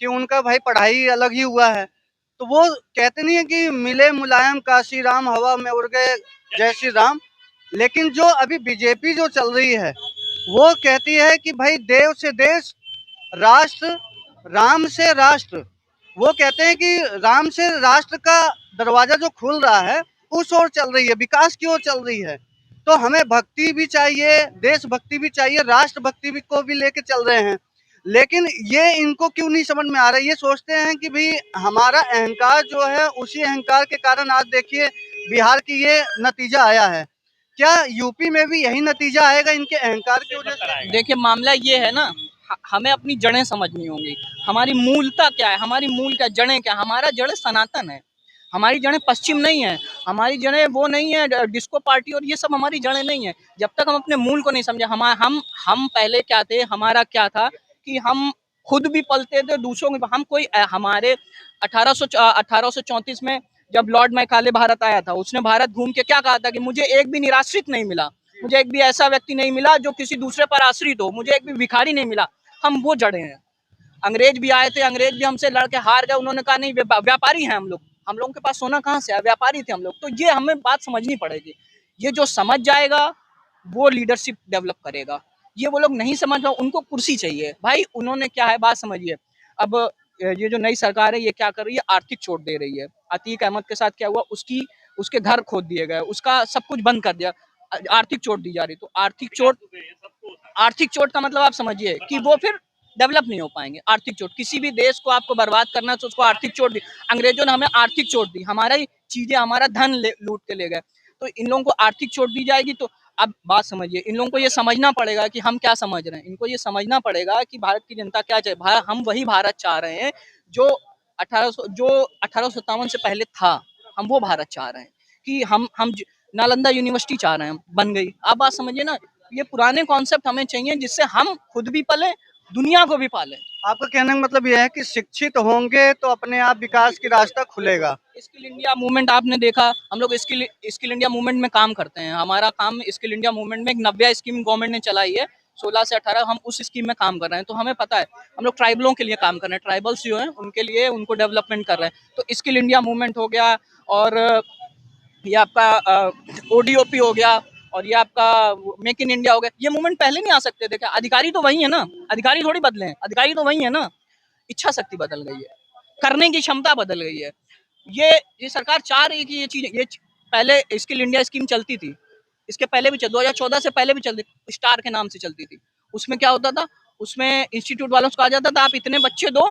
कि उनका भाई पढ़ाई अलग ही हुआ है। तो वो कहते नहीं है कि मिले मुलायम काशी राम, हवा में उड़ गए जय श्री राम। लेकिन जो अभी बीजेपी जो चल रही है, वो कहती है कि भाई देव से देश, राष्ट्र, राम से राष्ट्र। वो कहते हैं कि राम से राष्ट्र का दरवाजा जो खुल रहा है, उस ओर चल रही है, विकास की ओर चल रही है। तो हमें भक्ति भी चाहिए, देशभक्ति भी चाहिए, राष्ट्रभक्ति भी को भी लेके चल रहे हैं। लेकिन ये इनको क्यों नहीं समझ में आ रहा है? ये सोचते हैं कि भाई हमारा अहंकार जो है, उसी अहंकार के कारण आज देखिए बिहार की ये नतीजा आया है। क्या यूपी में भी यही नतीजा आएगा इनके अहंकार की वजह से? देखिए मामला ये है ना, हमें अपनी जड़ें समझनी होंगी। हमारी मूलता क्या है, हमारी मूल क्या जड़ें क्या? हमारा जड़ सनातन है, हमारी जड़ें पश्चिम नहीं है, हमारी जड़ें वो नहीं है डिस्को पार्टी और ये सब हमारी जड़ें नहीं है। जब तक हम अपने मूल को नहीं समझे, हम पहले क्या थे, हमारा क्या था कि हम खुद भी पलते थे, दूसरों के हम कोई हमारे 1834 में जब लॉर्ड मैकाले भारत आया था, उसने भारत घूम के क्या कहा था कि मुझे एक भी निराश्रित नहीं मिला, मुझे एक भी ऐसा व्यक्ति नहीं मिला जो किसी दूसरे पर आश्रित हो, मुझे एक भी भिखारी नहीं मिला। हम वो जड़े हैं। अंग्रेज भी आए थे, अंग्रेज भी हमसे लड़के हार गए, उन्होंने कहा नहीं व्यापारी हैं हम लोगों के पास सोना कहाँ से है, व्यापारी थे हम लोग। तो ये हमें बात समझनी पड़ेगी। ये जो समझ जाएगा वो लीडरशिप डेवलप करेगा। ये वो लोग नहीं समझ रहे, उनको कुर्सी चाहिए भाई। उन्होंने क्या है बात समझिए। अब ये जो नई सरकार है ये क्या कर रही है, आर्थिक चोट दे रही है। अतीक अहमद के साथ क्या हुआ, उसके घर खोद दिए गए, उसका सब कुछ बंद कर दिया, आर्थिक चोट दी जा रही। तो आर्थिक चोट का मतलब आप समझिए कि वो फिर डेवलप नहीं हो पाएंगे। आर्थिक चोट, किसी भी देश को आपको बर्बाद करना है तो उसको आर्थिक चोट दी। अंग्रेजों ने हमें आर्थिक चोट दी, हमारा ही चीजें, हमारा धन लूट के ले गए। तो इन लोगों को आर्थिक चोट दी जाएगी। तो अब बात समझिए, इन लोगों को ये समझना पड़ेगा कि हम क्या समझ रहे हैं। इनको ये समझना पड़ेगा कि भारत की जनता क्या चाहे। हम वही भारत चाह रहे हैं जो 1857 से पहले था। हम वो भारत चाह रहे हैं कि हम नालंदा यूनिवर्सिटी चाह रहे हैं, बन गई। आप बात समझिए ना, ये पुराने कॉन्सेप्ट हमें चाहिए जिससे हम खुद भी पले, दुनिया को भी पाले। आपका कहने का मतलब यह है कि शिक्षित होंगे तो अपने आप विकास की रास्ता खुलेगा। स्किल इंडिया मूवमेंट आपने देखा, हम लोग स्किल इंडिया मूवमेंट में काम करते हैं। हमारा काम स्किल इंडिया मूवमेंट में एक नव्या स्कीम गवर्नमेंट ने चलाई है 16 से 18, हम उस स्कीम में काम कर रहे हैं। तो हमें पता है हम लोग ट्राइबलों के लिए काम कर रहे हैं, ट्राइबल्स जो हैं उनके लिए, उनको डेवलपमेंट कर रहे हैं। तो स्किल इंडिया मूवमेंट हो गया, और ये आपका ओडीओपी हो गया, और ये आपका मेक इन इंडिया हो गया। ये मूवमेंट पहले नहीं आ सकते थे क्या? अधिकारी तो वही है ना, अधिकारी थोड़ी बदले हैं, अधिकारी तो वही है ना। इच्छा शक्ति बदल गई है, करने की क्षमता बदल गई है। ये सरकार चाह रही है कि ये चीजें, पहले स्किल इंडिया स्कीम चलती थी, इसके पहले भी 2014 से पहले भी चलती, स्टार के नाम से चलती थी। उसमें क्या होता था, उसमें इंस्टीट्यूट वालों से कहा जाता था आप इतने बच्चे दो,